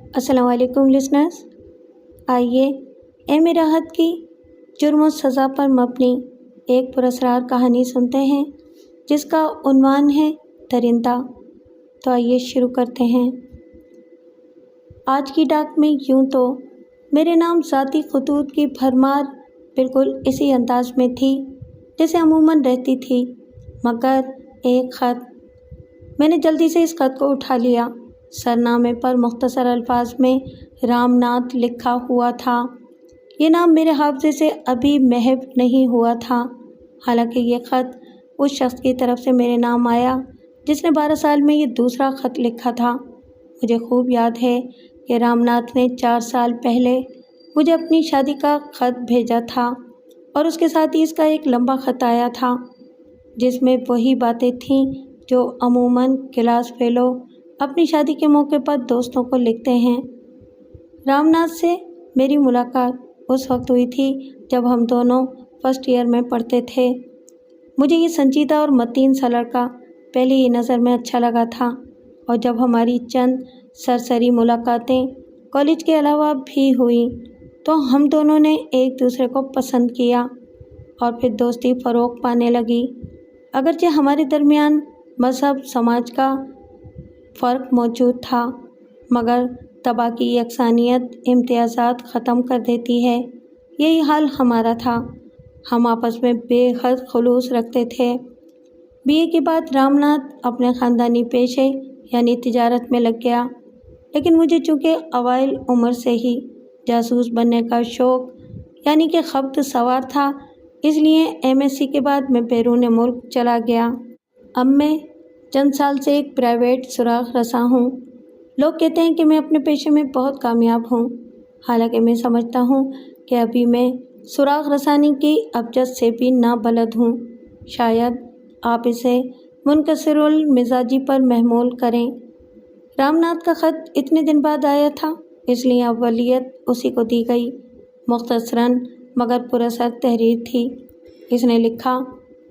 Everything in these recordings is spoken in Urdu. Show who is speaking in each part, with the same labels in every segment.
Speaker 1: السلام علیکم لسنرز، آئیے اے میرا راحت کی جرم و سزا پر مبنی ایک پراسرار کہانی سنتے ہیں جس کا عنوان ہے درندہ۔ تو آئیے شروع کرتے ہیں۔ آج کی ڈاک میں یوں تو میرے نام ذاتی خطوط کی بھرمار بالکل اسی انداز میں تھی جیسے عموماً رہتی تھی، مگر ایک خط۔ میں نے جلدی سے اس خط کو اٹھا لیا۔ سرنامے پر مختصر الفاظ میں رام ناتھ لکھا ہوا تھا۔ یہ نام میرے حافظے سے ابھی محو نہیں ہوا تھا، حالانکہ یہ خط اس شخص کی طرف سے میرے نام آیا جس نے 12 سال میں یہ دوسرا خط لکھا تھا۔ مجھے خوب یاد ہے کہ رام ناتھ نے 4 سال پہلے مجھے اپنی شادی کا خط بھیجا تھا، اور اس کے ساتھ ہی اس کا ایک لمبا خط آیا تھا جس میں وہی باتیں تھیں جو عموماً کلاس فیلو اپنی شادی کے موقع پر دوستوں کو لکھتے ہیں۔ رام ناتھ سے میری ملاقات اس وقت ہوئی تھی جب ہم دونوں فرسٹ ایئر میں پڑھتے تھے۔ مجھے یہ سنجیدہ اور متین سا لڑکا پہلی ہی نظر میں اچھا لگا تھا، اور جب ہماری چند سرسری ملاقاتیں کالج کے علاوہ بھی ہوئیں تو ہم دونوں نے ایک دوسرے کو پسند کیا، اور پھر دوستی فروغ پانے لگی۔ اگرچہ ہمارے درمیان مذہب سماج کا فرق موجود تھا، مگر طبع کی یکسانیت امتیازات ختم کر دیتی ہے۔ یہی حال ہمارا تھا۔ ہم آپس میں بے حد خلوص رکھتے تھے۔ BA کے بعد رام ناتھ اپنے خاندانی پیشے یعنی تجارت میں لگ گیا، لیکن مجھے چونکہ اوائل عمر سے ہی جاسوس بننے کا شوق یعنی کہ خبط سوار تھا، اس لیے MSc کے بعد میں بیرون ملک چلا گیا۔ اب میں چند سال سے ایک پرائیویٹ سراغ رساں ہوں۔ لوگ کہتے ہیں کہ میں اپنے پیشے میں بہت کامیاب ہوں، حالانکہ میں سمجھتا ہوں کہ ابھی میں سراغ رسانی کی ابجد سے بھی نابلد ہوں۔ شاید آپ اسے منکسر المزاجی پر محمول کریں۔ رام ناتھ کا خط اتنے دن بعد آیا تھا، اس لیے اولیت اسی کو دی گئی۔ مختصراً مگر پراثر تحریر تھی۔ اس نے لکھا: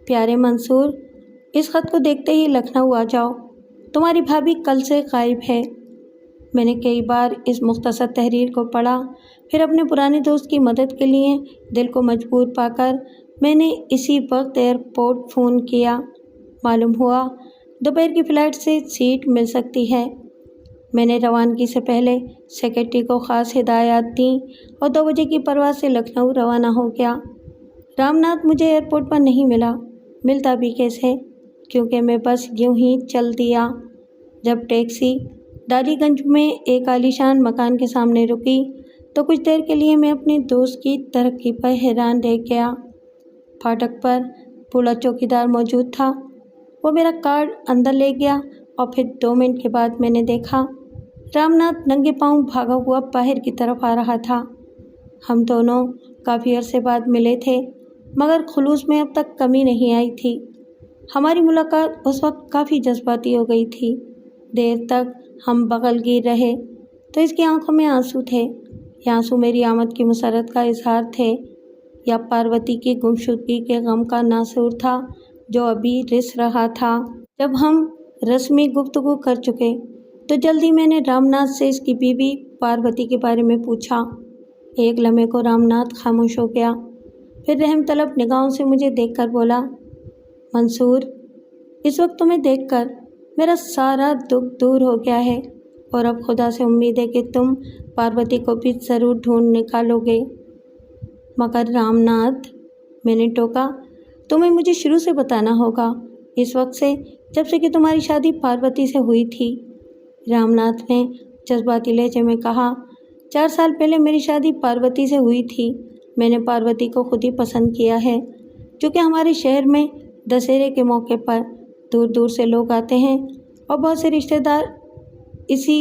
Speaker 1: پیارے منصور، اس خط کو دیکھتے ہی لکھنؤ آ جاؤ، تمہاری بھابھی کل سے غائب ہے۔ میں نے کئی بار اس مختصر تحریر کو پڑھا، پھر اپنے پرانے دوست کی مدد کے لیے دل کو مجبور پا کر میں نے اسی وقت ایئرپورٹ فون کیا۔ معلوم ہوا دوپہر کی فلائٹ سے سیٹ مل سکتی ہے۔ میں نے روانگی سے پہلے سیکرٹری کو خاص ہدایات دیں اور 2 بجے کی پرواز سے لکھنؤ روانہ ہو گیا۔ رام ناتھ مجھے ایئرپورٹ پر نہیں ملتا بھی کیسے، کیونکہ میں بس یوں ہی چل دیا۔ جب ٹیکسی ڈالی گنج میں ایک عالیشان مکان کے سامنے رکی تو کچھ دیر کے لیے میں اپنے دوست کی ترقی پر حیران رہ گیا۔ پھاٹک پر بوڑھا چوکیدار موجود تھا۔ وہ میرا کارڈ اندر لے گیا، اور پھر 2 منٹ کے بعد میں نے دیکھا رام ناتھ ننگے پاؤں بھاگا ہوا باہر کی طرف آ رہا تھا۔ ہم دونوں کافی عرصے بعد ملے تھے، مگر خلوص میں اب تک کمی نہیں آئی تھی۔ ہماری ملاقات اس وقت کافی جذباتی ہو گئی تھی۔ دیر تک ہم بغل گیر رہے تو اس کی آنکھوں میں آنسو تھے۔ یہ آنسو میری آمد کی مسرت کا اظہار تھے، یا پاروتی کی گمشدگی کے غم کا ناسور تھا جو ابھی رس رہا تھا۔ جب ہم رسمی گفتگو کر چکے تو جلدی میں نے رام ناتھ سے اس کی بیوی پاروتی کے بارے میں پوچھا۔ ایک لمحے کو رام ناتھ خاموش ہو گیا، پھر رحم طلب نگاہوں سے مجھے دیکھ کر بولا: منصور، اس وقت تمہیں دیکھ کر میرا سارا دکھ دور ہو گیا ہے، اور اب خدا سے امید ہے کہ تم پاروتی کو بھی ضرور ڈھونڈ نکالو گے۔ مگر رام ناتھ، میں نے ٹوکا، تمہیں مجھے شروع سے بتانا ہوگا، اس وقت سے جب سے کہ تمہاری شادی پاروتی سے ہوئی تھی۔ رام ناتھ نے جذباتی لہجے میں کہا: 4 سال پہلے میری شادی پاروتی سے ہوئی تھی۔ میں نے پاروتی کو خود ہی پسند کیا ہے، چونکہ ہمارے شہر میں دسہرے کے موقع پر دور دور سے لوگ آتے ہیں، اور بہت سے رشتہ دار اسی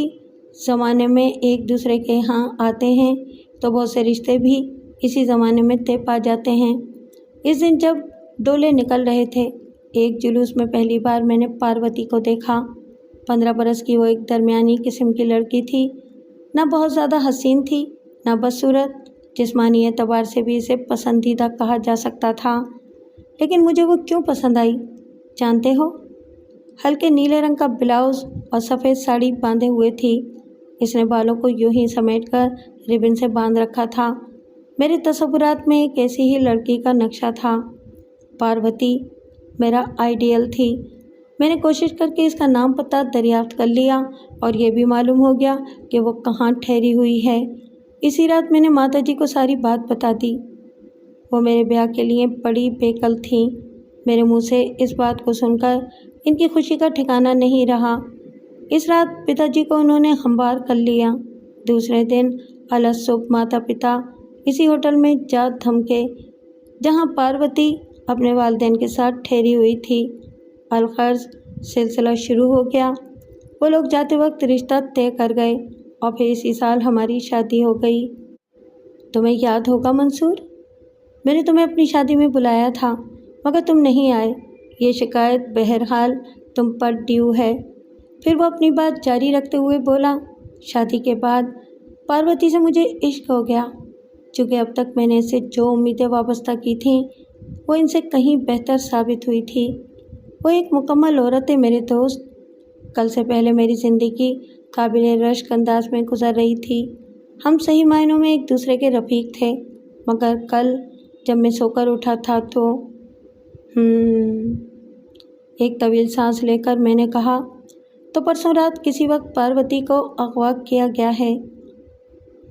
Speaker 1: زمانے میں ایک دوسرے کے یہاں آتے ہیں، تو بہت سے رشتے بھی اسی زمانے میں طے پا جاتے ہیں۔ اس دن جب ڈولے نکل رہے تھے، ایک جلوس میں پہلی بار میں نے پاروتی کو دیکھا۔ 15 برس کی وہ ایک درمیانی قسم کی لڑکی تھی، نہ بہت زیادہ حسین تھی، نہ بدصورت، جسمانی اعتبار سے بھی اسے پسندیدہ کہا جا سکتا تھا۔ لیکن مجھے وہ کیوں پسند آئی جانتے ہو؟ ہلکے نیلے رنگ کا بلاؤز اور سفید ساڑی باندھے ہوئے تھی، اس نے بالوں کو یوں ہی سمیٹ کر ربن سے باندھ رکھا تھا۔ میرے تصورات میں ایک ایسی ہی لڑکی کا نقشہ تھا۔ پاروتی میرا آئیڈیل تھی۔ میں نے کوشش کر کے اس کا نام پتہ دریافت کر لیا اور یہ بھی معلوم ہو گیا کہ وہ کہاں ٹھہری ہوئی ہے۔ اسی رات میں نے ماتا جی کو ساری بات بتا دی۔ وہ میرے بیاہ کے لیے بڑی بےقل تھیں۔ میرے منہ سے اس بات کو سن کر ان کی خوشی کا ٹھکانہ نہیں رہا۔ اس رات پتا جی کو انہوں نے ہموار کر لیا۔ دوسرے دن الصبح ماتا پتا اسی ہوٹل میں جا تھمکے جہاں پاروتی اپنے والدین کے ساتھ ٹھہری ہوئی تھی۔ الغرض سلسلہ شروع ہو گیا۔ وہ لوگ جاتے وقت رشتہ طے کر گئے اور پھر اسی سال ہماری شادی ہو گئی۔ تمہیں یاد ہوگا منصور، میں نے تمہیں اپنی شادی میں بلایا تھا مگر تم نہیں آئے۔ یہ شکایت بہرحال تم پر ڈیو ہے۔ پھر وہ اپنی بات جاری رکھتے ہوئے بولا، شادی کے بعد پاروتی سے مجھے عشق ہو گیا۔ چونکہ اب تک میں نے اس سے جو امیدیں وابستہ کی تھیں وہ ان سے کہیں بہتر ثابت ہوئی تھی۔ وہ ایک مکمل عورت ہے میرے دوست۔ کل سے پہلے میری زندگی قابل رشک انداز میں گزر رہی تھی۔ ہم صحیح معنوں میں ایک دوسرے کے رفیق تھے، مگر کل جب میں سو کر اٹھا تھا تو ایک طویل سانس لے کر میں نے کہا، تو پرسوں رات کسی وقت پاروتی کو اغوا کیا گیا ہے؟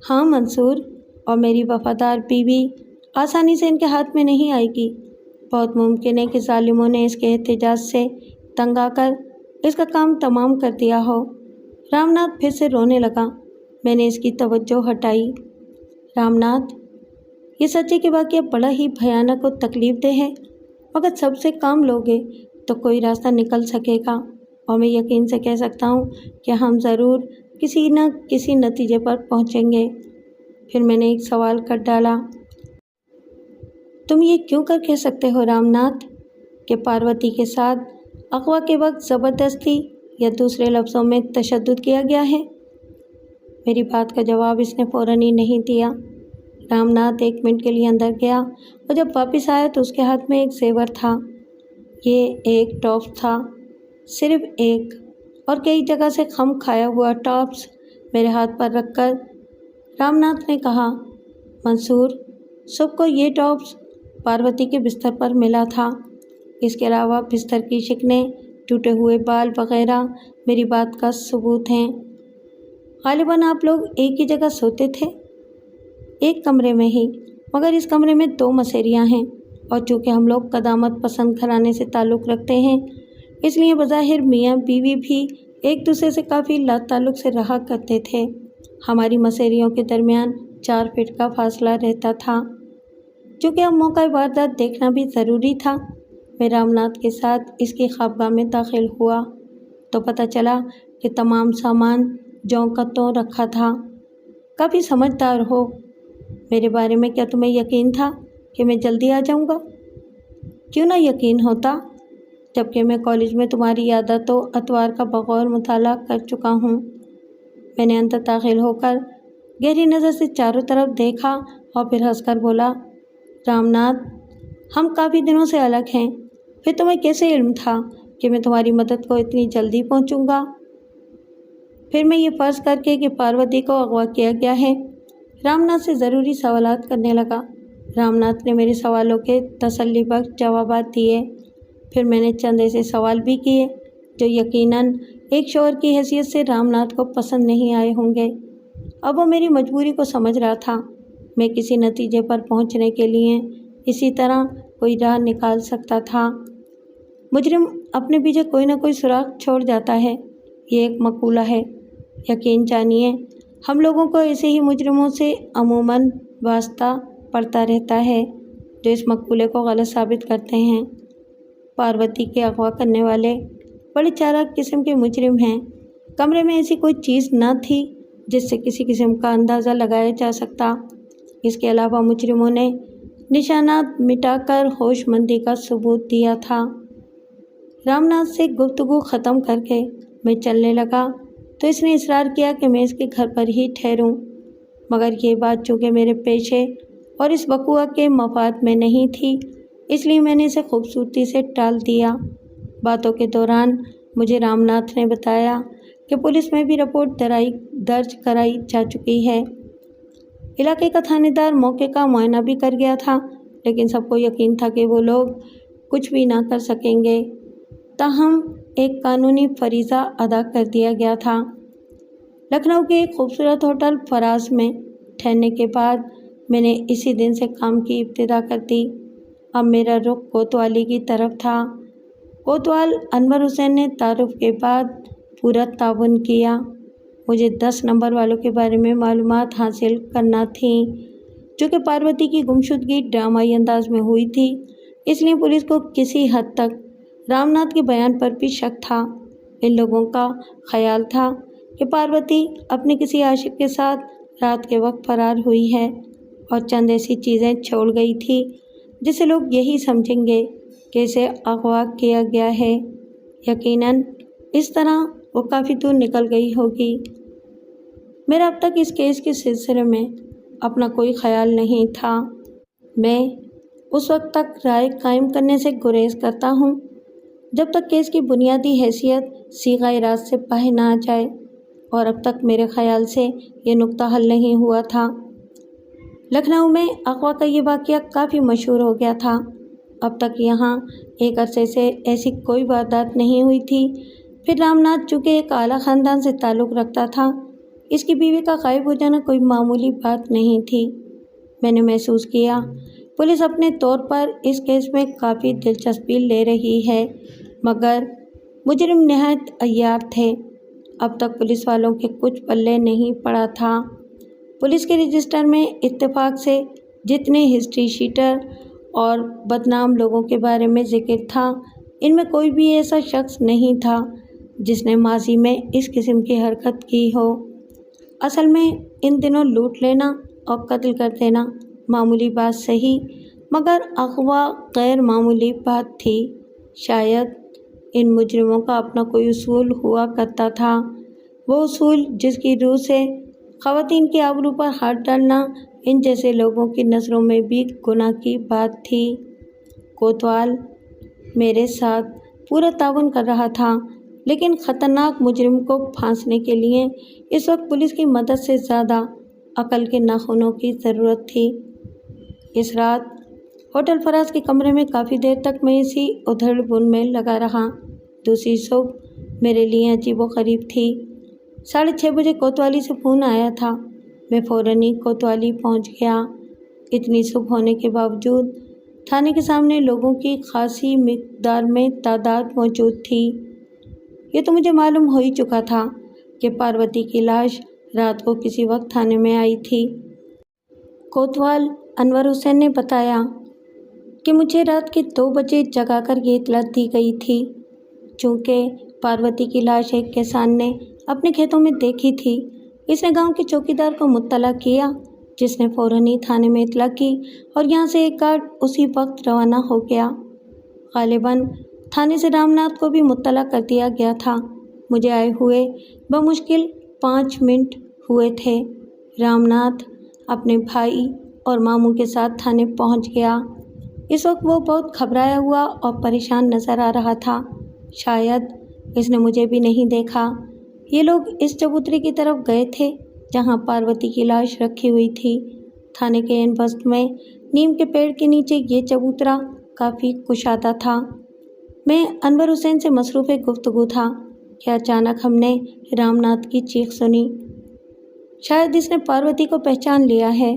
Speaker 1: ہاں منصور، اور میری وفادار بیوی آسانی سے ان کے ہاتھ میں نہیں آئے گی۔ بہت ممکن ہے کہ ظالموں نے اس کے احتجاج سے تنگ آ کر اس کا کام تمام کر دیا ہو۔ رام ناتھ پھر سے رونے لگا۔ میں نے اس کی توجہ ہٹائی۔ رام ناتھ، یہ سچ ہے کہ واقعہ بڑا ہی بھیانک اور تکلیف دہ ہے، مگر سب سے کام لوگے تو کوئی راستہ نکل سکے گا، اور میں یقین سے کہہ سکتا ہوں کہ ہم ضرور کسی نہ کسی نتیجے پر پہنچیں گے۔ پھر میں نے ایک سوال کر ڈالا، تم یہ کیوں کر کہہ سکتے ہو رام ناتھ کہ پاروتی کے ساتھ اغوا کے وقت زبردستی یا دوسرے لفظوں میں تشدد کیا گیا ہے؟ میری بات کا جواب اس نے فوراً ہی نہیں دیا۔ رام ناتھ 1 منٹ کے لیے اندر گیا اور جب واپس آیا تو اس کے ہاتھ میں ایک زیور تھا۔ یہ ایک ٹاپس تھا، صرف ایک، اور کئی جگہ سے خم کھایا ہوا ٹاپس میرے ہاتھ پر رکھ کر رام ناتھ نے کہا، منصور، صبح کو یہ ٹاپس پاروتی کے بستر پر ملا تھا۔ اس کے علاوہ بستر کی شکنیں، ٹوٹے ہوئے بال وغیرہ میری بات کا ثبوت ہیں۔ غالباً آپ لوگ ایک ہی جگہ سوتے تھے؟ ایک کمرے میں ہی، مگر اس کمرے میں 2 مسیریاں ہیں، اور چونکہ ہم لوگ قدامت پسند گھرانے سے تعلق رکھتے ہیں اس لیے بظاہر میاں بیوی بھی ایک دوسرے سے کافی لا تعلق سے رہا کرتے تھے۔ ہماری مسیریوں کے درمیان 4 فٹ کا فاصلہ رہتا تھا۔ چونکہ اب موقع واردات دیکھنا بھی ضروری تھا، میں رام ناتھ کے ساتھ اس کی خوابگاہ میں داخل ہوا تو پتہ چلا کہ تمام سامان جوں کا توں رکھا تھا۔ کافی سمجھدار ہو۔ میرے بارے میں کیا تمہیں یقین تھا کہ میں جلدی آ جاؤں گا؟ کیوں نہ یقین ہوتا، جبکہ میں کالج میں تمہاری عادت و اطوار کا بغور مطالعہ کر چکا ہوں۔ میں نے اندر داخل ہو کر گہری نظر سے چاروں طرف دیکھا اور پھر ہنس کر بولا، رام ناتھ، ہم کافی دنوں سے الگ ہیں، پھر تمہیں کیسے علم تھا کہ میں تمہاری مدد کو اتنی جلدی پہنچوں گا؟ پھر میں یہ فرض کر کے کہ پاروتی کو اغوا کیا گیا ہے رام ناتھ سے ضروری سوالات کرنے لگا۔ رام ناتھ نے میرے سوالوں کے تسلی بخش جوابات دیے۔ پھر میں نے چند ایسے سوال بھی کیے جو یقیناً ایک شوہر کی حیثیت سے رام ناتھ کو پسند نہیں آئے ہوں گے۔ اب وہ میری مجبوری کو سمجھ رہا تھا۔ میں کسی نتیجے پر پہنچنے کے لیے اسی طرح کوئی راہ نکال سکتا تھا۔ مجرم اپنے پیچھے کوئی نہ کوئی سراغ چھوڑ جاتا ہے، یہ ایک مقولہ ہے۔ یقین جانیے، ہم لوگوں کو ایسے ہی مجرموں سے عموماً واسطہ پڑتا رہتا ہے جو اس مقولے کو غلط ثابت کرتے ہیں۔ پاروتی کے اغوا کرنے والے بڑے چالاک قسم کے مجرم ہیں۔ کمرے میں ایسی کوئی چیز نہ تھی جس سے کسی قسم کا اندازہ لگایا جا سکتا۔ اس کے علاوہ مجرموں نے نشانات مٹا کر ہوش مندی کا ثبوت دیا تھا۔ رام ناتھ سے گفتگو ختم کر کے میں چلنے لگا تو اس نے اصرار کیا کہ میں اس کے گھر پر ہی ٹھہروں، مگر یہ بات چونکہ میرے پیشے اور اس وقوع کے مفاد میں نہیں تھی، اس لیے میں نے اسے خوبصورتی سے ٹال دیا۔ باتوں کے دوران مجھے رام ناتھ نے بتایا کہ پولیس میں بھی رپورٹ درج کرائی جا چکی ہے۔ علاقے کا تھانے دار موقع کا معائنہ بھی کر گیا تھا، لیکن سب کو یقین تھا کہ وہ لوگ کچھ بھی نہ کر سکیں گے۔ تاہم ایک قانونی فریضہ ادا کر دیا گیا تھا۔ لکھنؤ کے ایک خوبصورت ہوٹل فراز میں ٹھہرنے کے بعد میں نے اسی دن سے کام کی ابتدا کر دی۔ اب میرا رخ کوتوالی کی طرف تھا۔ کوتوال انور حسین نے تعارف کے بعد پورا تعاون کیا۔ مجھے 10 نمبر والوں کے بارے میں معلومات حاصل کرنا تھیں۔ چونکہ پاروتی کی گمشدگی ڈرامائی انداز میں ہوئی تھی، اس لیے پولیس کو کسی حد تک رام ناتھ کے بیان پر بھی شک تھا۔ ان لوگوں کا خیال تھا کہ پاروتی اپنے کسی عاشق کے ساتھ رات کے وقت فرار ہوئی ہے اور چند ایسی چیزیں چھوڑ گئی تھی جسے لوگ یہی سمجھیں گے کہ اسے اغوا کیا گیا ہے۔ یقیناً اس طرح وہ کافی دور نکل گئی ہوگی۔ میرا اب تک اس کیس کے سلسلے میں اپنا کوئی خیال نہیں تھا۔ میں اس وقت تک رائے قائم کرنے سے گریز کرتا ہوں جب تک کیس کی بنیادی حیثیت صیغہ راز سے باہر نہ آ جائے، اور اب تک میرے خیال سے یہ نقطہ حل نہیں ہوا تھا۔ لکھنؤ میں اغوا کا یہ واقعہ کافی مشہور ہو گیا تھا۔ اب تک یہاں ایک عرصے سے ایسی کوئی واردات نہیں ہوئی تھی۔ پھر رام ناتھ چونکہ ایک اعلیٰ خاندان سے تعلق رکھتا تھا، اس کی بیوی کا غائب ہو جانا کوئی معمولی بات نہیں تھی۔ میں نے محسوس کیا پولیس اپنے طور پر اس کیس میں کافی دلچسپی لے رہی ہے، مگر مجرم نہایت عیار تھے۔ اب تک پولیس والوں کے کچھ پلے نہیں پڑا تھا۔ پولیس کے رجسٹر میں اتفاق سے جتنے ہسٹری شیٹر اور بدنام لوگوں کے بارے میں ذکر تھا، ان میں کوئی بھی ایسا شخص نہیں تھا جس نے ماضی میں اس قسم کی حرکت کی ہو۔ اصل میں ان دنوں لوٹ لینا اور قتل کر دینا معمولی بات صحیح، مگر اغوا غیر معمولی بات تھی۔ شاید ان مجرموں کا اپنا کوئی اصول ہوا کرتا تھا، وہ اصول جس کی روح سے خواتین کی آبرو پر ہاتھ ڈالنا ان جیسے لوگوں کی نظروں میں بھی گناہ کی بات تھی۔ کوتوال میرے ساتھ پورا تعاون کر رہا تھا، لیکن خطرناک مجرم کو پھانسنے کے لیے اس وقت پولیس کی مدد سے زیادہ عقل کے ناخنوں کی ضرورت تھی۔ اس رات ہوٹل فراز کے کمرے میں کافی دیر تک میں اسی ادھڑ بن میں لگا رہا۔ دوسری صبح میرے لیے عجیب و غریب تھی۔ 6:30 بجے کوتوالی سے فون آیا تھا۔ میں فوراً ہی کوتوالی پہنچ گیا۔ اتنی صبح ہونے کے باوجود تھانے کے سامنے لوگوں کی خاصی مقدار میں تعداد موجود تھی۔ یہ تو مجھے معلوم ہو ہی چکا تھا کہ پاروتی کی لاش رات کو کسی وقت تھانے میں آئی تھی۔ کوتوال انور حسین نے بتایا کہ مجھے رات کے 2 بجے جگا کر یہ اطلاع دی گئی تھی۔ چونکہ پاروتی کی لاش ایک کسان نے اپنے کھیتوں میں دیکھی تھی، اس نے گاؤں کے چوکیدار کو مطلع کیا، جس نے فوراً ہی تھانے میں اطلاع کی اور یہاں سے ایک گارڈ اسی وقت روانہ ہو گیا۔ غالباً تھانے سے رام ناتھ کو بھی مطلع کر دیا گیا تھا۔ مجھے آئے ہوئے بمشکل 5 منٹ ہوئے تھے۔ رام ناتھ اپنے بھائی اور ماموں کے ساتھ تھانے پہنچ گیا۔ اس وقت وہ بہت گھبرایا ہوا اور پریشان نظر آ رہا تھا۔ شاید اس نے مجھے بھی نہیں دیکھا۔ یہ لوگ اس چبوترے کی طرف گئے تھے جہاں پاروتی کی لاش رکھی ہوئی تھی۔ تھانے کے عین وسط میں نیم کے پیڑ کے نیچے یہ چبوترا کافی کشادہ تھا۔ میں انور حسین سے مصروف گفتگو تھا کہ اچانک ہم نے رام ناتھ کی چیخ سنی۔ شاید اس نے پاروتی کو پہچان لیا ہے،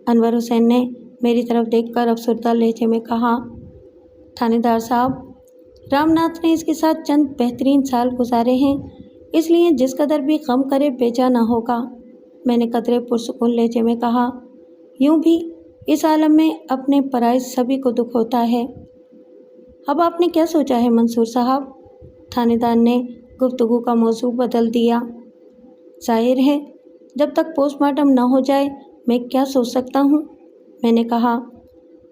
Speaker 1: انور حسین نے میری طرف دیکھ کر افسردہ لہجے میں کہا۔ تھانے دار صاحب، رام ناتھ نے اس کے ساتھ چند بہترین سال گزارے ہیں، اس لیے جس قدر بھی غم کرے بیجا نہ ہوگا، میں نے قدرے پرسکون لہجے میں کہا۔ یوں بھی اس عالم میں اپنے پرائے سبھی کو دکھ ہوتا ہے۔ اب آپ نے کیا سوچا ہے منصور صاحب؟ تھانے دار نے گفتگو کا موضوع بدل دیا۔ ظاہر ہے جب تک پوسٹ مارٹم نہ ہو جائے میں کیا سوچ سکتا ہوں، میں نے کہا۔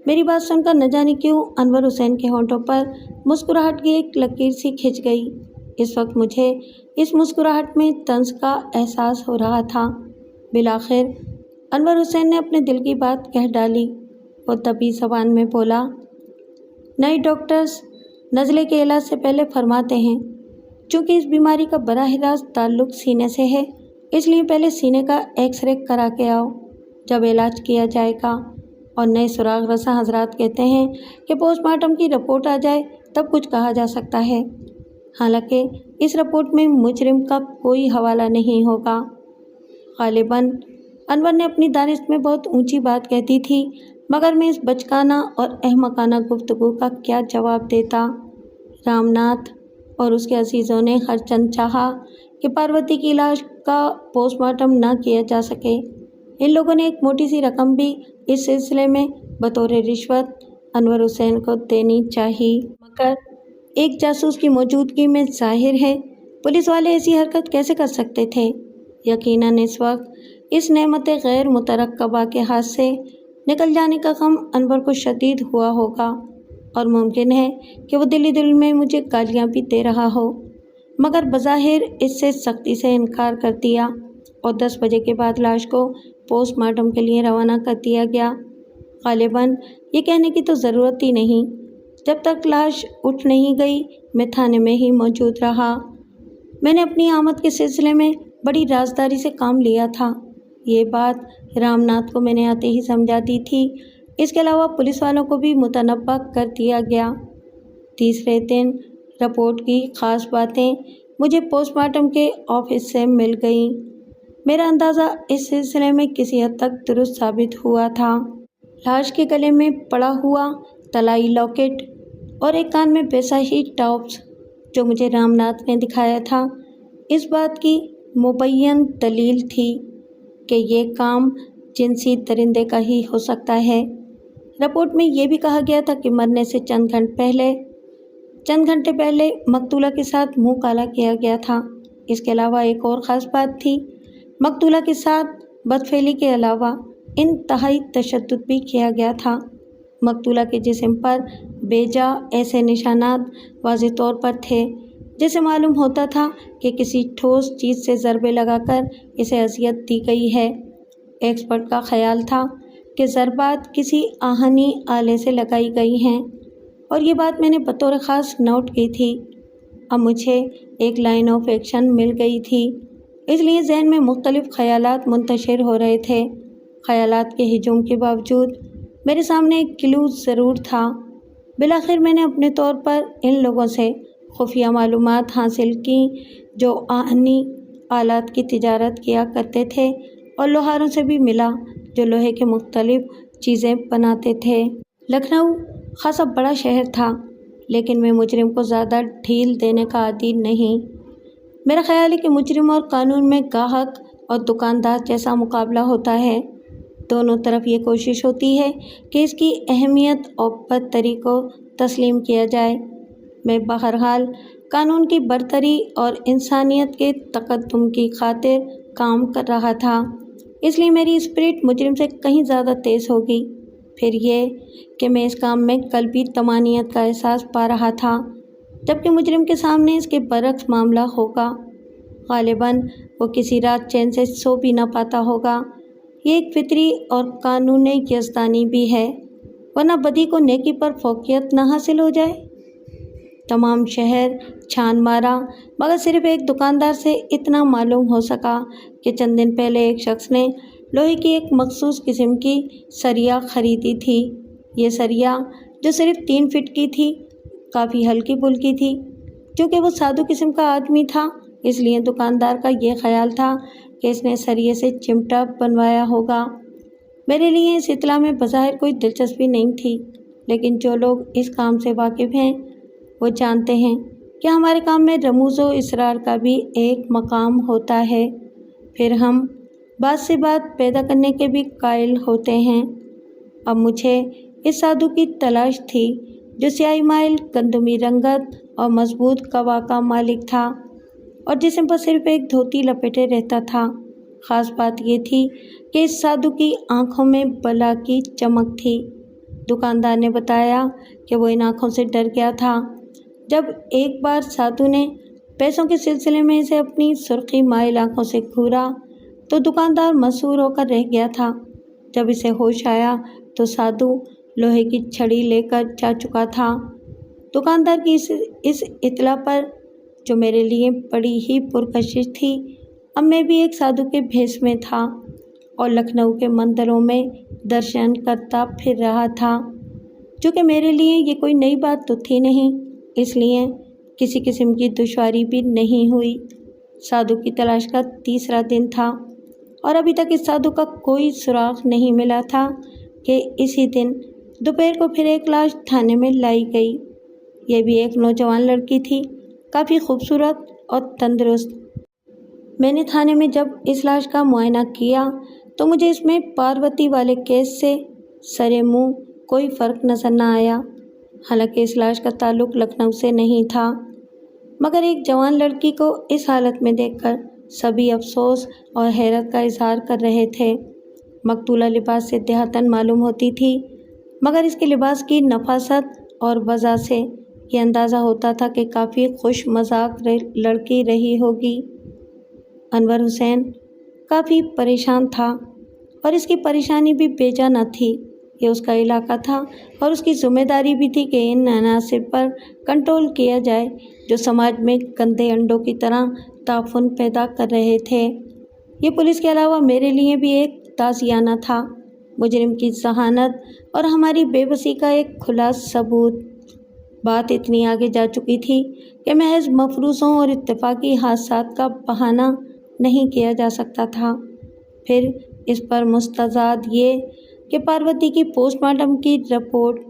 Speaker 1: میری بات سن کر نہ جانے کیوں انور حسین کے ہونٹوں پر مسکراہٹ کی ایک لکیر سی کھنچ گئی۔ اس وقت مجھے اس مسکراہٹ میں طنز کا احساس ہو رہا تھا۔ بالآخر انور حسین نے اپنے دل کی بات کہہ ڈالی۔ وہ طبی زبان میں بولا، نئے ڈاکٹرز نزلے کے علاج سے پہلے فرماتے ہیں چونکہ اس بیماری کا براہ راست تعلق سینے سے ہے، اس لیے پہلے سینے کا ایکس رے کرا کے آؤ، جب علاج کیا جائے گا۔ اور نئے سراغ رساں حضرات کہتے ہیں کہ پوسٹ مارٹم کی رپورٹ آ جائے تب کچھ کہا جا سکتا ہے، حالانکہ اس رپورٹ میں مجرم کا کوئی حوالہ نہیں ہوگا۔ غالباً انور نے اپنی دانش میں بہت اونچی بات کہتی تھی، مگر میں اس بچکانہ اور احمقانہ گفتگو کا کیا جواب دیتا؟ رام ناتھ اور اس کے عزیزوں نے ہر چند چاہا کہ پاروتی کی لاش کا پوسٹ مارٹم نہ کیا جا سکے۔ ان لوگوں نے ایک موٹی سی رقم بھی اس سلسلے میں بطور رشوت انور حسین کو دینی چاہیے، مگر ایک جاسوس کی موجودگی میں ظاہر ہے پولیس والے ایسی حرکت کیسے کر سکتے تھے؟ یقیناً اس وقت اس نعمت غیر مترقبہ کے ہاتھ سے نکل جانے کا غم انور کو شدید ہوا ہوگا، اور ممکن ہے کہ وہ دل ہی دل میں مجھے گالیاں بھی دے رہا ہو، مگر بظاہر اس سے سختی سے انکار کر دیا اور 10 بجے کے بعد لاش کو پوسٹ مارٹم کے لیے روانہ کر دیا گیا۔ غالباً یہ کہنے کی تو ضرورت ہی نہیں، جب تک لاش اٹھ نہیں گئی میں تھانے میں ہی موجود رہا۔ میں نے اپنی آمد کے سلسلے میں بڑی رازداری سے کام لیا تھا، یہ بات رام ناتھ کو میں نے آتے ہی سمجھا دی تھی، اس کے علاوہ پولیس والوں کو بھی متنبہ کر دیا گیا۔ تیسرے دن رپورٹ کی خاص باتیں مجھے پوسٹ مارٹم کے آفس سے مل گئیں۔ میرا اندازہ اس سلسلے میں کسی حد تک درست ثابت ہوا تھا۔ لاش کے گلے میں پڑا ہوا طلائی لاکٹ اور ایک کان میں ویسا ہی ٹاپس جو مجھے رام ناتھ نے دکھایا تھا، اس بات کی مبین دلیل تھی کہ یہ کام جنسی درندے کا ہی ہو سکتا ہے۔ رپورٹ میں یہ بھی کہا گیا تھا کہ مرنے سے چند گھنٹے پہلے مقتولہ کے ساتھ منہ کالا کیا گیا تھا۔ اس کے علاوہ ایک اور خاص بات تھی، مقتولہ کے ساتھ بدفعلی کے علاوہ انتہائی تشدد بھی کیا گیا تھا۔ مقتولہ کے جسم پر بے جا ایسے نشانات واضح طور پر تھے جسے معلوم ہوتا تھا کہ کسی ٹھوس چیز سے ضربے لگا کر اسے اذیت دی گئی ہے۔ ایکسپرٹ کا خیال تھا کہ ضربات کسی آہنی آلے سے لگائی گئی ہیں، اور یہ بات میں نے بطور خاص نوٹ کی تھی۔ اب مجھے ایک لائن آف ایکشن مل گئی تھی، اس لیے ذہن میں مختلف خیالات منتشر ہو رہے تھے۔ خیالات کے ہجوم کے باوجود میرے سامنے ایک کلو ضرور تھا۔ بالآخر میں نے اپنے طور پر ان لوگوں سے خفیہ معلومات حاصل کیں جو آہنی آلات کی تجارت کیا کرتے تھے، اور لوہاروں سے بھی ملا جو لوہے کے مختلف چیزیں بناتے تھے۔ لکھنؤ خاصا بڑا شہر تھا، لیکن میں مجرم کو زیادہ ڈھیل دینے کا عادی نہیں۔ میرا خیال ہے کہ مجرم اور قانون میں گاہک اور دکاندار جیسا مقابلہ ہوتا ہے، دونوں طرف یہ کوشش ہوتی ہے کہ اس کی اہمیت اور برتری کو تسلیم کیا جائے۔ میں بہرحال قانون کی برتری اور انسانیت کے تقدم کی خاطر کام کر رہا تھا، اس لیے میری اسپرٹ مجرم سے کہیں زیادہ تیز ہوگی۔ پھر یہ کہ میں اس کام میں قلبی طمانینت کا احساس پا رہا تھا، جبکہ مجرم کے سامنے اس کے برعکس معاملہ ہوگا۔ غالباً وہ کسی رات چین سے سو بھی نہ پاتا ہوگا۔ یہ ایک فطری اور قانون یزدانی بھی ہے، ورنہ بدی کو نیکی پر فوقیت نہ حاصل ہو جائے۔ تمام شہر چھان مارا، مگر صرف ایک دکاندار سے اتنا معلوم ہو سکا کہ چند دن پہلے ایک شخص نے لوہے کی ایک مخصوص قسم کی سریا خریدی تھی۔ یہ سریا جو صرف 3 فٹ کی تھی، کافی ہلکی پھلکی تھی۔ چونکہ وہ سادھو قسم کا آدمی تھا، اس لیے دکاندار کا یہ خیال تھا کہ اس نے سریے سے چمٹا بنوایا ہوگا۔ میرے لیے اس اطلاع میں بظاہر کوئی دلچسپی نہیں تھی، لیکن جو لوگ اس کام سے واقف ہیں وہ جانتے ہیں کہ ہمارے کام میں رموز و اسرار کا بھی ایک مقام ہوتا ہے۔ پھر ہم بات سے بات پیدا کرنے کے بھی قائل ہوتے ہیں۔ اب مجھے اس سادھو کی تلاش تھی جو سیاہی مائل گندمی رنگت اور مضبوط قوا کا مالک تھا، اور جسم پر صرف ایک دھوتی لپیٹے رہتا تھا۔ خاص بات یہ تھی کہ اس سادھو کی آنکھوں میں بلا کی چمک تھی۔ دکاندار نے بتایا کہ وہ ان آنکھوں سے ڈر گیا تھا۔ جب ایک بار سادھو نے پیسوں کے سلسلے میں اسے اپنی سرخی مائل آنکھوں سے گھورا تو دکاندار مسحور ہو کر رہ گیا تھا۔ جب اسے ہوش آیا تو سادھو لوہے کی چھڑی لے کر جا چکا تھا۔ دکاندار کی اس اطلاع پر جو میرے لیے بڑی ہی پرکشش تھی، اب میں بھی ایک سادھو کے بھیس میں تھا اور لکھنؤ کے مندروں میں درشن کرتا پھر رہا تھا، جو کہ میرے لیے یہ کوئی نئی بات تو تھی نہیں، اس لیے کسی قسم کی دشواری بھی نہیں ہوئی۔ سادھو کی تلاش کا تیسرا دن تھا اور ابھی تک اس سادھو کا کوئی سراغ نہیں ملا تھا کہ اسی دن دوپہر کو پھر ایک لاش تھانے میں لائی گئی۔ یہ بھی ایک نوجوان لڑکی تھی، کافی خوبصورت اور تندرست۔ میں نے تھانے میں جب اس لاش کا معائنہ کیا تو مجھے اس میں پاروتی والے کیس سے سرے منہ کوئی فرق نظر نہ آیا۔ حالانکہ اس لاش کا تعلق لکھنؤ سے نہیں تھا، مگر ایک جوان لڑکی کو اس حالت میں دیکھ کر سبھی افسوس اور حیرت کا اظہار کر رہے تھے۔ مقتولہ لباس سے دیہاتن معلوم ہوتی تھی، مگر اس کے لباس کی نفاست اور وضع سے یہ اندازہ ہوتا تھا کہ کافی خوش مذاق لڑکی رہی ہوگی۔ انور حسین کافی پریشان تھا اور اس کی پریشانی بھی بے جا نہ تھی۔ یہ اس کا علاقہ تھا اور اس کی ذمہ داری بھی تھی کہ ان عناصر پر کنٹرول کیا جائے جو سماج میں گندے انڈوں کی طرح تعفن پیدا کر رہے تھے۔ یہ پولیس کے علاوہ میرے لیے بھی ایک تازیانہ تھا، مجرم کی ذہانت اور ہماری بے بسی کا ایک کھلا ثبوت۔ بات اتنی آگے جا چکی تھی کہ محض مفروضوں اور اتفاقی حادثات کا بہانہ نہیں کیا جا سکتا تھا۔ پھر اس پر مستزاد یہ کہ پاروتی کی پوسٹ مارٹم کی رپورٹ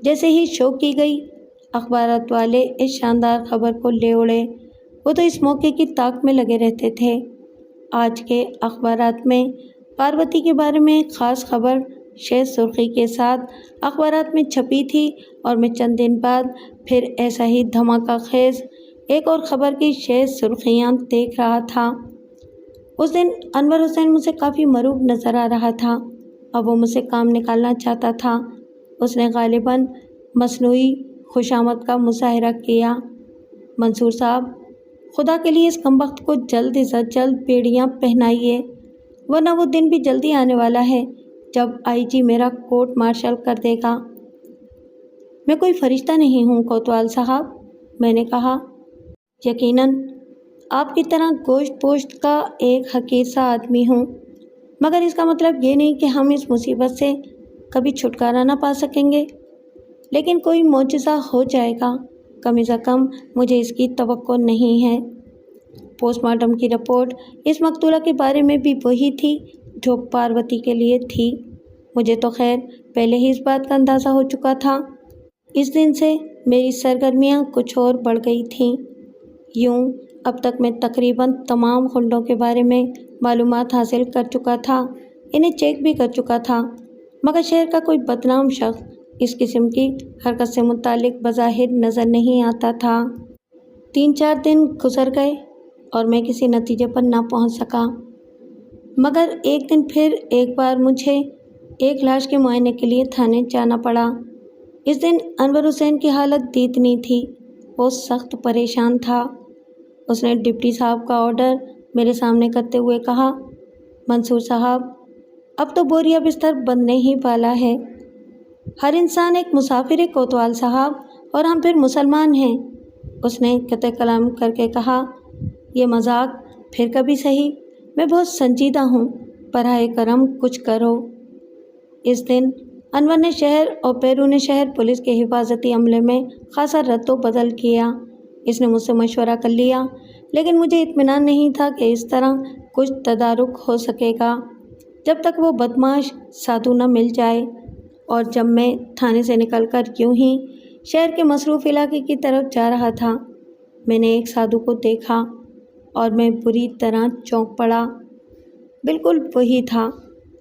Speaker 1: جیسے ہی شو کی گئی، اخبارات والے اس شاندار خبر کو لے اڑے۔ وہ تو اس موقع کی طاق میں لگے رہتے تھے۔ آج کے اخبارات میں پاروتی کے بارے میں ایک خاص خبر شہ سرخی کے ساتھ اخبارات میں چھپی تھی اور میں چند دن بعد پھر ایسا ہی دھماکہ خیز ایک اور خبر کی شہ سرخیاں دیکھ رہا تھا۔ اس دن انور حسین مجھ سے کافی مروب نظر آ رہا تھا۔ اب وہ مجھ سے کام نکالنا چاہتا تھا۔ اس نے غالباً مصنوعی خوشامد کا مظاہرہ کیا۔ منصور صاحب، خدا کے لیے اس کمبخت کو جلد از جلد بیڑیاں پہنائیے، ورنہ وہ دن بھی جلدی آنے والا ہے جب IG میرا کورٹ مارشل کر دے گا۔ میں کوئی فرشتہ نہیں ہوں کوتوال صاحب، میں نے کہا۔ یقیناً آپ کی طرح گوشت پوشت کا ایک حقیر سا آدمی ہوں، مگر اس کا مطلب یہ نہیں کہ ہم اس مصیبت سے کبھی چھٹکارا نہ پا سکیں گے، لیکن کوئی معجزہ ہو جائے گا، کم از کم مجھے اس کی توقع نہیں ہے۔ پوسٹ مارٹم کی رپورٹ اس مقتولہ کے بارے میں بھی وہی تھی جو پاروتی کے لیے تھی۔ مجھے تو خیر پہلے ہی اس بات کا اندازہ ہو چکا تھا۔ اس دن سے میری سرگرمیاں کچھ اور بڑھ گئی تھیں۔ یوں اب تک میں تقریباً تمام خنڈوں کے بارے میں معلومات حاصل کر چکا تھا، انہیں چیک بھی کر چکا تھا، مگر شہر کا کوئی بدنام شخص اس قسم کی حرکت سے متعلق بظاہر نظر نہیں آتا تھا۔ 3-4 دن گزر گئے اور میں کسی نتیجے پر نہ پہنچ سکا، مگر ایک دن پھر ایک بار مجھے ایک لاش کے معائنے کے لیے تھانے جانا پڑا۔ اس دن انور حسین کی حالت دیدنی تھی، وہ سخت پریشان تھا۔ اس نے ڈپٹی صاحب کا آرڈر میرے سامنے کرتے ہوئے کہا، منصور صاحب، اب تو بوریا بستر بندنے ہی والا ہے۔ ہر انسان ایک مسافر ہے کوتوال صاحب، اور ہم پھر مسلمان ہیں۔ اس نے قطع کلام کر کے کہا، یہ مذاق پھر کبھی صحیح، میں بہت سنجیدہ ہوں، براہ کرم کچھ کرو۔ اس دن انور نے شہر اور بیرون شہر پولیس کے حفاظتی عملے میں خاصا رد و بدل کیا۔ اس نے مجھ سے مشورہ کر لیا، لیکن مجھے اطمینان نہیں تھا کہ اس طرح کچھ تدارک ہو سکے گا جب تک وہ بدمعاش سادھو نہ مل جائے۔ اور جب میں تھانے سے نکل کر یوں ہی شہر کے مصروف علاقے کی طرف جا رہا تھا، میں نے ایک سادھو کو دیکھا اور میں بری طرح چونک پڑا۔ بالکل وہی تھا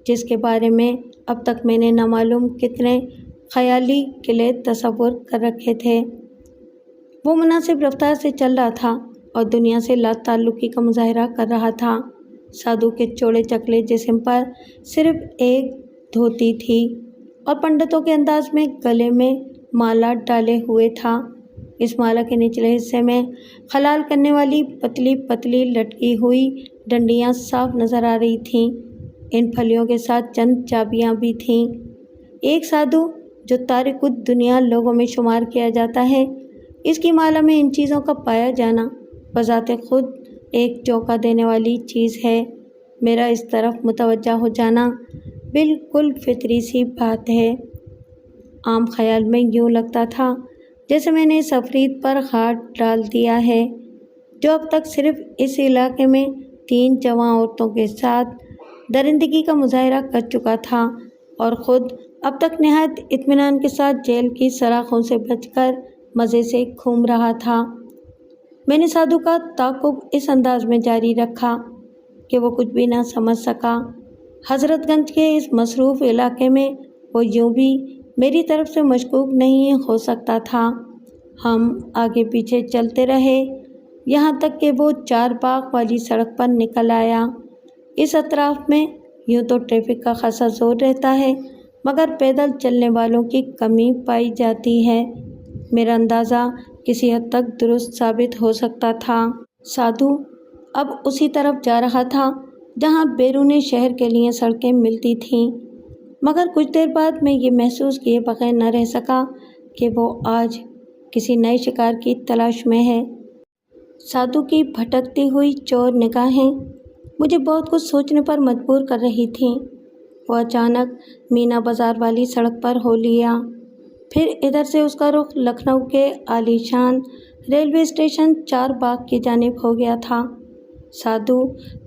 Speaker 1: جس کے بارے میں اب تک میں نے نامعلوم کتنے خیالی قلعے تصور کر رکھے تھے۔ وہ مناسب رفتار سے چل رہا تھا اور دنیا سے لا تعلقی کا مظاہرہ کر رہا تھا۔ سادھو کے چوڑے چکلے جسم پر صرف ایک دھوتی تھی اور پنڈتوں کے انداز میں گلے میں مالا ڈالے ہوئے تھا۔ اس مالا کے نچلے حصے میں خلال کرنے والی پتلی پتلی لٹکی ہوئی ڈنڈیاں صاف نظر آ رہی تھیں۔ ان پھلیوں کے ساتھ چند چابیاں بھی تھیں۔ ایک سادھو جو تارک الدنیا لوگوں میں شمار کیا جاتا ہے، اس کی مالا میں ان چیزوں کا پایا جانا بذات خود ایک چونکا دینے والی چیز ہے۔ میرا اس طرف متوجہ ہو جانا بالکل فطری سی بات ہے۔ عام خیال میں یوں لگتا تھا جیسے میں نے اس عفریت پر ہاتھ ڈال دیا ہے جو اب تک صرف اس علاقے میں 3 جوان عورتوں کے ساتھ درندگی کا مظاہرہ کر چکا تھا اور خود اب تک نہایت اطمینان کے ساتھ جیل کی سلاخوں سے بچ کر مزے سے گھوم رہا تھا۔ میں نے سادھو کا تعاقب اس انداز میں جاری رکھا کہ وہ کچھ بھی نہ سمجھ سکا۔ حضرت گنج کے اس مصروف علاقے میں وہ یوں بھی میری طرف سے مشکوک نہیں ہو سکتا تھا۔ ہم آگے پیچھے چلتے رہے یہاں تک کہ وہ 4 باغ والی سڑک پر نکل آیا۔ اس اطراف میں یوں تو ٹریفک کا خاصا زور رہتا ہے مگر پیدل چلنے والوں کی کمی پائی جاتی ہے۔ میرا اندازہ کسی حد تک درست ثابت ہو سکتا تھا۔ سادھو اب اسی طرف جا رہا تھا جہاں بیرون شہر کے لیے سڑکیں ملتی تھیں، مگر کچھ دیر بعد میں یہ محسوس کیے بغیر نہ رہ سکا کہ وہ آج کسی نئے شکار کی تلاش میں ہے۔ سادھو کی بھٹکتی ہوئی چور نگاہیں مجھے بہت کچھ سوچنے پر مجبور کر رہی تھیں۔ وہ اچانک مینا بازار والی سڑک پر ہو لیا، پھر ادھر سے اس کا رخ لکھنؤ کے عالی شان ریلوے اسٹیشن 4 باغ کی جانب ہو گیا تھا۔ سادھو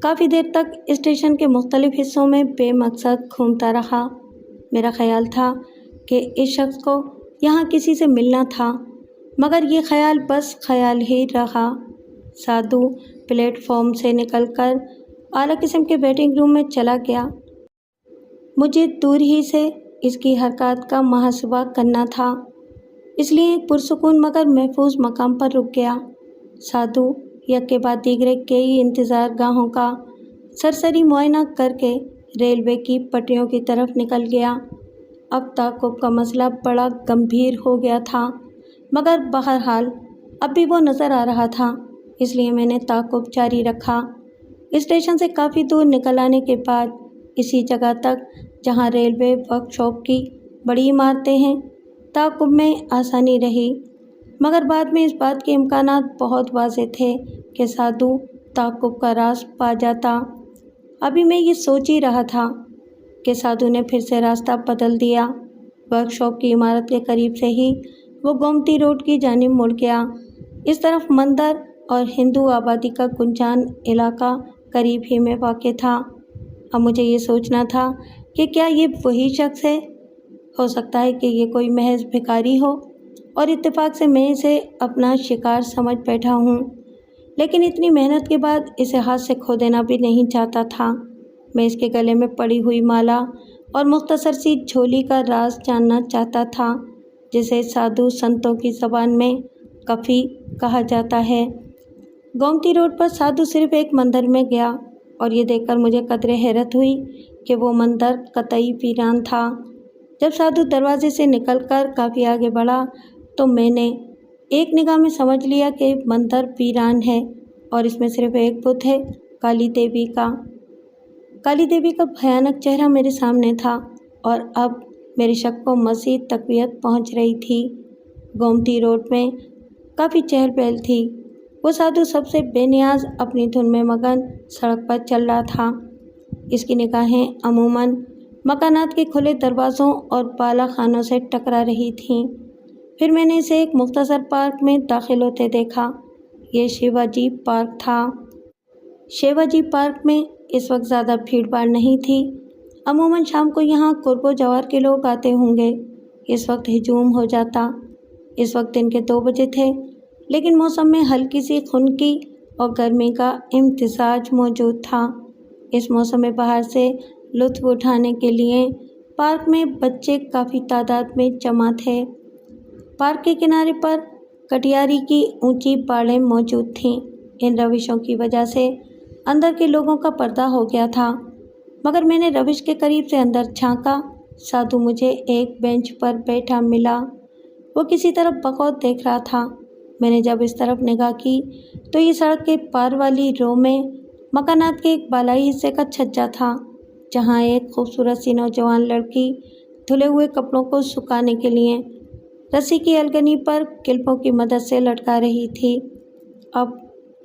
Speaker 1: کافی دیر تک اسٹیشن کے مختلف حصوں میں بے مقصد گھومتا رہا۔ میرا خیال تھا کہ اس شخص کو یہاں کسی سے ملنا تھا، مگر یہ خیال بس خیال ہی رہا۔ سادھو پلیٹ فارم سے نکل کر اعلیٰ قسم کے ویٹنگ روم میں چلا گیا۔ مجھے دور ہی سے اس کی حرکات کا محاسبہ کرنا تھا، اس لیے ایک پرسکون مگر محفوظ مقام پر رک گیا۔ سادھو یک کے بعد دیگرے کئی انتظار گاہوں کا سرسری معائنہ کر کے ریلوے کی پٹریوں کی طرف نکل گیا۔ اب تعاقب کا مسئلہ بڑا گمبھیر ہو گیا تھا، مگر بہرحال اب بھی وہ نظر آ رہا تھا، اس لیے میں نے تعاقب جاری رکھا۔ اسٹیشن سے کافی دور نکل آنے کے بعد اسی جگہ تک جہاں ریلوے ورک شاپ کی بڑی عمارتیں ہیں تعاقب میں آسانی رہی، مگر بعد میں اس بات کے امکانات بہت واضح تھے کہ سادھو تعاقب کا راز پا جاتا۔ ابھی میں یہ سوچ ہی رہا تھا کہ سادھو نے پھر سے راستہ بدل دیا۔ ورک شاپ کی عمارت کے قریب سے ہی وہ گومتی روڈ کی جانب مڑ گیا۔ اس طرف مندر اور ہندو آبادی کا گنجان علاقہ قریب ہی میں واقع تھا۔ اب مجھے یہ سوچنا تھا کہ کیا یہ وہی شخص ہے؟ ہو سکتا ہے کہ یہ کوئی محض بھکاری ہو اور اتفاق سے میں اسے اپنا شکار سمجھ بیٹھا ہوں، لیکن اتنی محنت کے بعد اسے ہاتھ سے کھو دینا بھی نہیں چاہتا تھا۔ میں اس کے گلے میں پڑی ہوئی مالا اور مختصر سی جھولی کا راز جاننا چاہتا تھا، جسے سادھو سنتوں کی زبان میں کفی کہا جاتا ہے۔ گومتی روڈ پر سادھو صرف ایک مندر میں گیا اور یہ دیکھ کر مجھے قدرے حیرت ہوئی کہ وہ مندر قطعی ویران تھا۔ جب سادھو دروازے سے نکل کر کافی آگے بڑھا تو میں نے ایک نگاہ میں سمجھ لیا کہ مندر ویران ہے اور اس میں صرف ایک بت ہے، کالی دیوی کا۔ کالی دیوی کا بھیانک چہرہ میرے سامنے تھا اور اب میرے شک کو مزید تقویت پہنچ رہی تھی۔ گومتی روڈ میں کافی چہل پہل تھی۔ وہ سادھو سب سے بے نیاز اپنی دھن میں مگن سڑک پر چل رہا تھا۔ اس کی نگاہیں عموماً مکانات کے کھلے دروازوں اور بالا خانوں سے ٹکرا رہی تھیں۔ پھر میں نے اسے ایک مختصر پارک میں داخل ہوتے دیکھا۔ یہ شیواجی پارک تھا۔ شیواجی پارک میں اس وقت زیادہ بھیڑ بھاڑ نہیں تھی۔ عموماً شام کو یہاں قرب و جوار کے لوگ آتے ہوں گے۔ اس وقت ہجوم ہو جاتا۔ اس وقت دن کے 2 بجے تھے، لیکن موسم میں ہلکی سی خنکی اور گرمی کا امتزاج موجود تھا۔ اس موسم بہار سے لطف اٹھانے کے لیے پارک میں بچے کافی تعداد میں جمع تھے۔ پارک کے کنارے پر کٹیاری کی اونچی باڑیں موجود تھیں۔ ان روشوں کی وجہ سے اندر کے لوگوں کا پردہ ہو گیا تھا، مگر میں نے روش کے قریب سے اندر جھانکا۔ سادھو مجھے ایک بینچ پر بیٹھا ملا۔ وہ کسی طرف بغور دیکھ رہا تھا۔ میں نے جب اس طرف نگاہ کی تو یہ سڑک کے پار والی رو میں مکانات کے ایک بالائی حصے کا چھجا تھا، جہاں ایک خوبصورت سی نوجوان لڑکی دھلے ہوئے کپڑوں کو سکھانے کے لیے رسی کی الگنی پر کلپوں کی مدد سے لٹکا رہی تھی۔ اب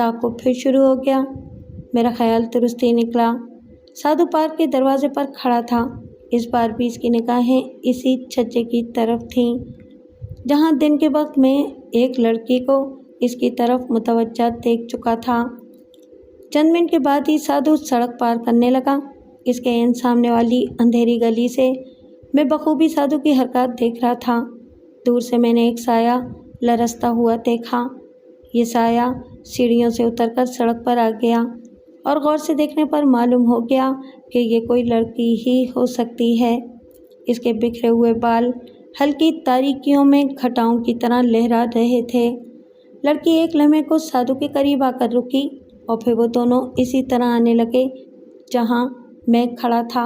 Speaker 1: تعاقب پھر شروع ہو گیا۔ میرا خیال درست ہی نکلا۔ سادھو پارک کے دروازے پر کھڑا تھا۔ اس بار بھی اس کی نگاہیں اسی چھجے کی طرف تھیں جہاں دن کے وقت میں ایک لڑکی کو اس کی طرف متوجہ دیکھ چکا تھا۔ چند منٹ کے بعد ہی سادھو سڑک پار کرنے لگا۔ اس کے عین سامنے والی اندھیری گلی سے میں بخوبی سادھو کی حرکات دیکھ رہا تھا۔ دور سے میں نے ایک سایہ لرزتا ہوا دیکھا۔ یہ سایہ سیڑھیوں سے اتر کر سڑک پر آ گیا اور غور سے دیکھنے پر معلوم ہو گیا کہ یہ کوئی لڑکی ہی ہو سکتی ہے۔ اس کے بکھرے ہوئے بال ہلکی تاریکیوں میں گھٹاؤں کی طرح لہرا رہے تھے۔ لڑکی ایک لمحے کو سادھو کے قریب آ کر رکی اور پھر وہ دونوں اسی طرح آنے لگے جہاں میں کھڑا تھا۔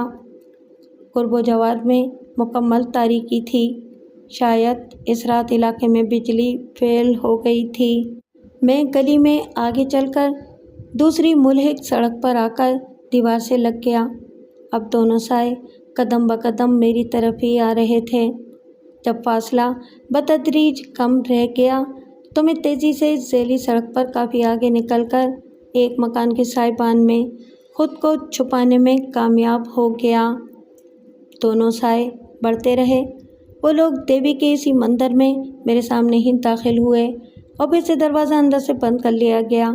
Speaker 1: قرب و جوار میں مکمل تاریکی تھی۔ شاید اس رات علاقے میں بجلی فیل ہو گئی تھی۔ میں گلی میں آگے چل کر دوسری ملحق سڑک پر آ کر دیوار سے لگ گیا۔ اب دونوں سائے قدم بقدم میری طرف ہی آ رہے تھے۔ جب فاصلہ بتدریج کم رہ گیا تو میں تیزی سے ذیلی سڑک پر کافی آگے نکل کر ایک مکان کے سائبان میں خود کو چھپانے میں کامیاب ہو گیا۔ دونوں سائے بڑھتے رہے۔ وہ لوگ دیوی کے اسی مندر میں میرے سامنے ہی داخل ہوئے اور پھر سے دروازہ اندر سے بند کر لیا گیا۔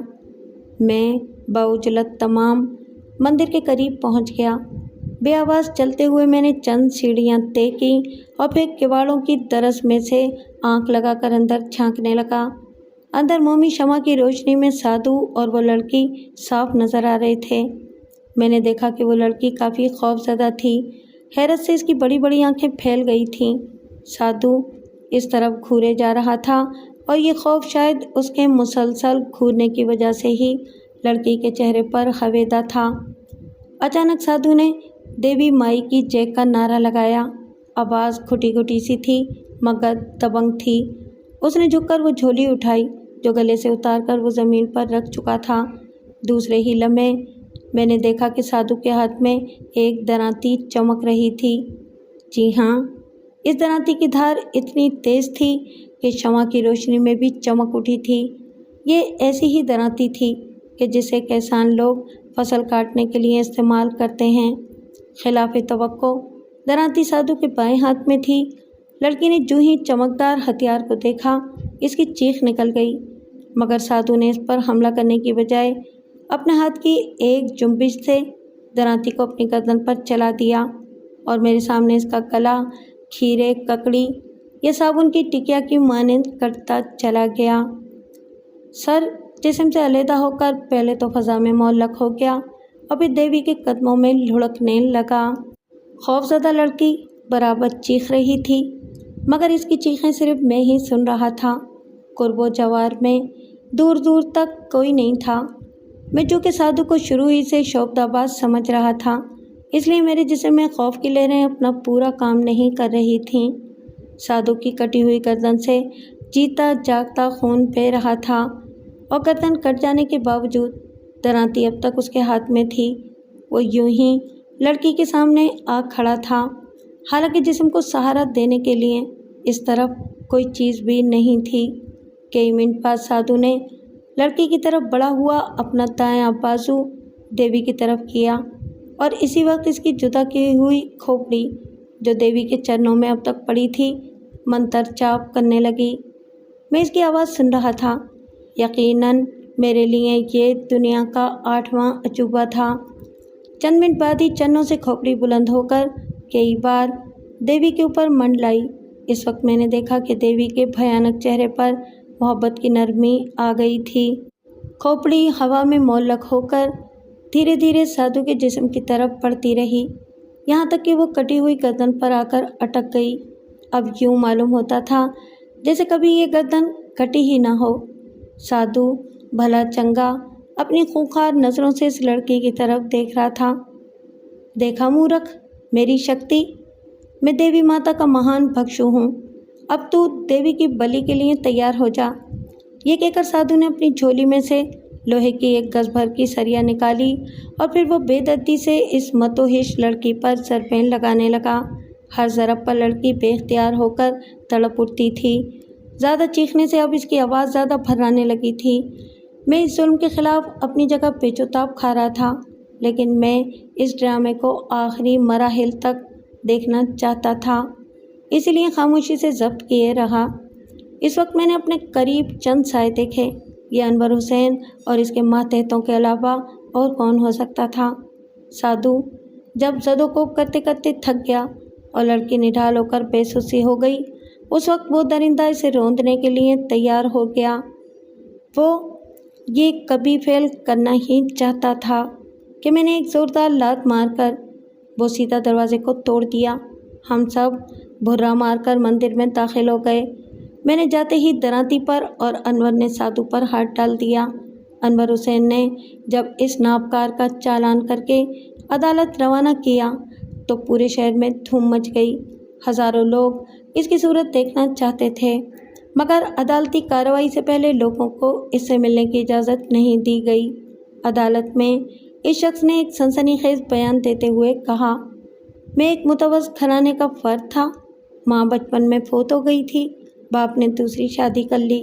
Speaker 1: میں بعجلت تمام مندر کے قریب پہنچ گیا۔ بے آواز چلتے ہوئے میں نے چند سیڑھیاں طے کیں اور پھر کواڑوں کی درز میں سے آنکھ لگا کر اندر جھانکنے لگا۔ اندر مومی شمع کی روشنی میں سادھو اور وہ لڑکی صاف نظر آ رہے تھے۔ میں نے دیکھا کہ وہ لڑکی کافی خوف زدہ تھی۔ حیرت سے اس کی بڑی بڑی آنکھیں پھیل گئی تھیں۔ سادھو اس طرف گھورے جا رہا تھا اور یہ خوف شاید اس کے مسلسل گھورنے کی وجہ سے ہی لڑکی کے چہرے پر خویدہ تھا۔ اچانک سادھو نے دیوی مائی کی جے کا نعرہ لگایا۔ آواز گھٹی گھٹی سی تھی مگر دبنگ تھی۔ اس نے جھک کر وہ جھولی اٹھائی جو گلے سے اتار کر وہ زمین پر رکھ چکا تھا۔ دوسرے ہی لمحے میں نے دیکھا کہ سادھو کے ہاتھ میں ایک درانتی چمک رہی تھی۔ جی ہاں، اس درانتی کی دھار اتنی تیز تھی کہ شمع کی روشنی میں بھی چمک اٹھی تھی۔ یہ ایسی ہی درانتی تھی کہ جسے کسان لوگ فصل کاٹنے کے لیے استعمال کرتے ہیں۔ خلاف توقع درانتی سادھو کے بائیں ہاتھ میں تھی۔ لڑکی نے جو ہی چمکدار ہتھیار کو دیکھا اس کی چیخ نکل گئی، مگر سادھو نے اس پر حملہ کرنے کی بجائے اپنے ہاتھ کی ایک جنبش سے درانتی کو اپنی گردن پر چلا دیا اور میرے سامنے اس کا گلا کھیرے ککڑی یا صابن کی ٹکیا کی مانند کٹتا چلا گیا۔ سر جسم سے علیحدہ ہو کر پہلے تو فضا میں معلق ہو گیا اور پھر دیوی کے قدموں میں لڑکنے لگا۔ خوفزدہ لڑکی برابر چیخ رہی تھی مگر اس کی چیخیں صرف میں ہی سن رہا تھا۔ قرب و جوار میں دور دور تک کوئی نہیں تھا۔ میں جو کہ سادھو کو شروع ہی سے شعبدہ باز سمجھ رہا تھا، اس لیے میرے جسم میں خوف کی لہریں اپنا پورا کام نہیں کر رہی تھیں۔ سادھو کی کٹی ہوئی گردن سے جیتا جاگتا خون بہہ رہا تھا اور گردن کٹ جانے کے باوجود درانتی اب تک اس کے ہاتھ میں تھی۔ وہ یوں ہی لڑکی کے سامنے آ کھڑا تھا، حالانکہ جسم کو سہارا دینے کے لیے اس طرف کوئی چیز بھی نہیں تھی۔ کئی منٹ بعد سادھو نے لڑکی کی طرف بڑھا ہوا اپنا دایاں بازو دیوی کی طرف کیا اور اسی وقت اس کی جدا کی ہوئی کھوپڑی جو دیوی کے چرنوں میں اب تک پڑی تھی منتر چاپ کرنے لگی۔ میں اس کی آواز سن رہا تھا۔ یقیناً میرے لیے یہ دنیا کا 8واں عجوبہ تھا۔ چند منٹ بعد ہی چرنوں سے کھوپڑی بلند ہو کر کئی بار دیوی کے اوپر منڈلائی۔ اس وقت میں نے دیکھا کہ دیوی کے بھیانک چہرے پر محبت کی نرمی آ گئی تھی۔ کھوپڑی ہوا میں معلق ہو کر دھیرے دھیرے سادھو کے جسم کی طرف بڑھتی رہی یہاں تک کہ وہ کٹی ہوئی گردن پر آ کر اٹک گئی۔ اب یوں معلوم ہوتا تھا جیسے کبھی یہ گردن کٹی ہی نہ ہو۔ سادھو بھلا چنگا اپنی خونخوار نظروں سے اس لڑکی کی طرف دیکھ رہا تھا۔ دیکھا مورکھ، میری شکتی، میں دیوی ماتا کا مہان بھکشو ہوں، اب تو دیوی کی بلی کے لیے تیار ہو جا۔ یہ کہہ کر سادھو نے اپنی جھولی میں سے لوہے کی ایک گز بھر کی سریا نکالی اور پھر وہ بے دردی سے اس متوحش لڑکی پر ضربیں لگانے لگا۔ ہر ضرب پر لڑکی بے اختیار ہو کر تڑپ اٹھتی تھی۔ زیادہ چیخنے سے اب اس کی آواز زیادہ بھرانے لگی تھی۔ میں اس ظلم کے خلاف اپنی جگہ بے چتاب کھا رہا تھا، لیکن میں اس ڈرامے کو آخری مراحل تک دیکھنا چاہتا تھا، اسی لیے خاموشی سے ضبط کیے رہا۔ اس وقت میں نے اپنے قریب چند سائے دیکھے۔ یہ انور حسین اور اس کے ماتحتوں کے علاوہ اور کون ہو سکتا تھا؟ سادھو جب زد و کوب کرتے کرتے تھک گیا اور لڑکی نڈھال ہو کر بے سوسی ہو گئی، اس وقت وہ درندہ اسے روندنے کے لیے تیار ہو گیا۔ وہ یہ کبھی فیل کرنا ہی چاہتا تھا کہ میں نے ایک زوردار لات مار کر وہ سیدھا دروازے کو توڑ دیا۔ ہم سب بھرا مار کر مندر میں داخل ہو گئے۔ میں نے جاتے ہی درانتی پر اور انور نے سادھو پر ہاتھ ڈال دیا۔ انور حسین نے جب اس نابکار کا چالان کر کے عدالت روانہ کیا تو پورے شہر میں دھوم مچ گئی۔ ہزاروں لوگ اس کی صورت دیکھنا چاہتے تھے، مگر عدالتی کارروائی سے پہلے لوگوں کو اس سے ملنے کی اجازت نہیں دی گئی۔ عدالت میں اس شخص نے ایک سنسنی خیز بیان دیتے ہوئے کہا، میں ایک متوض گھرانے کا فرد تھا۔ ماں بچپن میں فوت ہو گئی تھی، باپ نے دوسری شادی کر لی۔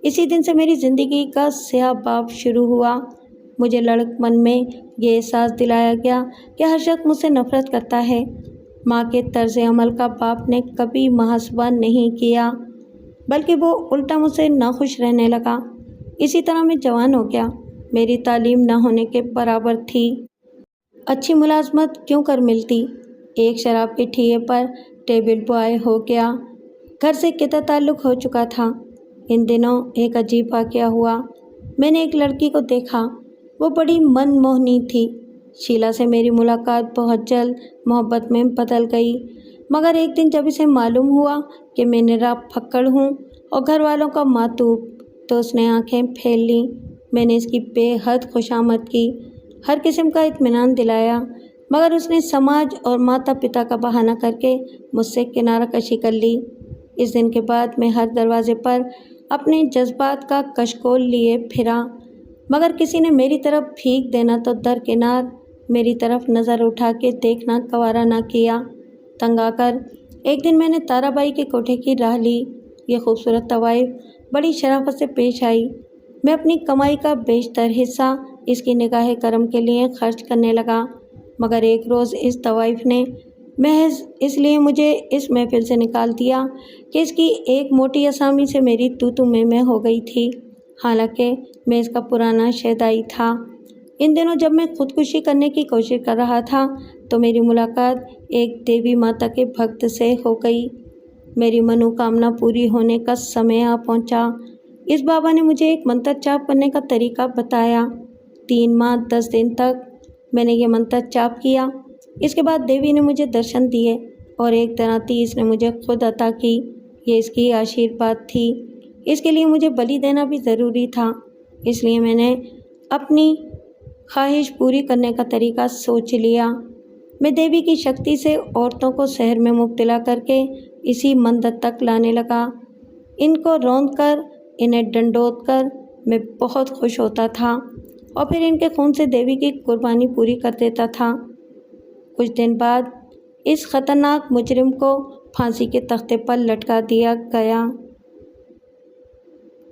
Speaker 1: اسی دن سے میری زندگی کا سیاہ باب شروع ہوا۔ مجھے لڑکپن میں یہ احساس دلایا گیا کہ ہر شخص مجھ سے نفرت کرتا ہے۔ ماں کے طرز عمل کا باپ نے کبھی محاسبہ نہیں کیا، بلکہ وہ الٹا مجھ سے ناخوش رہنے لگا۔ اسی طرح میں جوان ہو گیا۔ میری تعلیم نہ ہونے کے برابر تھی۔ اچھی ملازمت کیوں کر ملتی؟ ایک شراب کے ٹھیے پر ٹیبل بوائے ہو گیا۔ گھر سے قطع تعلق ہو چکا تھا۔ ان دنوں ایک عجیب واقعہ ہوا۔ میں نے ایک لڑکی کو دیکھا، وہ بڑی من موہنی تھی۔ شیلا سے میری ملاقات بہت جلد محبت میں بدل گئی، مگر ایک دن جب اسے معلوم ہوا کہ میں نرا پھکڑ ہوں اور گھر والوں کا ماتوب، تو اس نے آنکھیں پھیل لیں۔ میں نے اس کی بے حد خوشامد کی، ہر قسم کا اطمینان دلایا، مگر اس نے سماج اور ماتا پتا کا بہانہ کر کے مجھ سے کنارہ کشی کر لی۔ اس دن کے بعد میں ہر دروازے پر اپنے جذبات کا کشکول لیے پھرا، مگر کسی نے میری طرف بھیک دینا تو درکنار میری طرف نظر اٹھا کے دیکھنا گوارا نہ کیا۔ تنگ آ کر ایک دن میں نے تارا بائی کے کوٹھے کی راہ لی۔ یہ خوبصورت طوائف بڑی شرافت سے پیش آئی۔ میں اپنی کمائی کا بیشتر حصہ اس کی نگاہ کرم کے لیے خرچ کرنے لگا، مگر ایک روز اس طوائف نے محض اس لیے مجھے اس محفل سے نکال دیا کہ اس کی ایک موٹی اسامی سے میری تو میں ہو گئی تھی، حالانکہ میں اس کا پرانا شیدائی تھا۔ ان دنوں جب میں خودکشی کرنے کی کوشش کر رہا تھا تو میری ملاقات ایک دیوی ماتا کے بھکت سے ہو گئی۔ میری منوکامنا پوری ہونے کا سمے آ پہنچا۔ اس بابا نے مجھے ایک منتر چاپ کرنے کا طریقہ بتایا۔ 3 ماہ 10 دن تک میں نے یہ منتر چاپ کیا۔ اس کے بعد دیوی نے مجھے درشن دیے اور ایک درانتی اس نے مجھے خود عطا کی۔ یہ اس کی آشیرواد تھی۔ اس کے لیے مجھے بلی دینا بھی ضروری تھا، اس لیے میں نے اپنی خواہش پوری کرنے کا طریقہ سوچ لیا۔ میں دیوی کی شکتی سے عورتوں کو سحر میں مبتلا کر کے اسی مندر تک لانے لگا۔ ان کو روند کر، انہیں ڈنڈوت کر میں بہت خوش ہوتا تھا اور پھر ان کے خون سے دیوی کی قربانی پوری کر دیتا تھا۔ کچھ دن بعد اس خطرناک مجرم کو پھانسی کے تختے پر لٹکا دیا گیا۔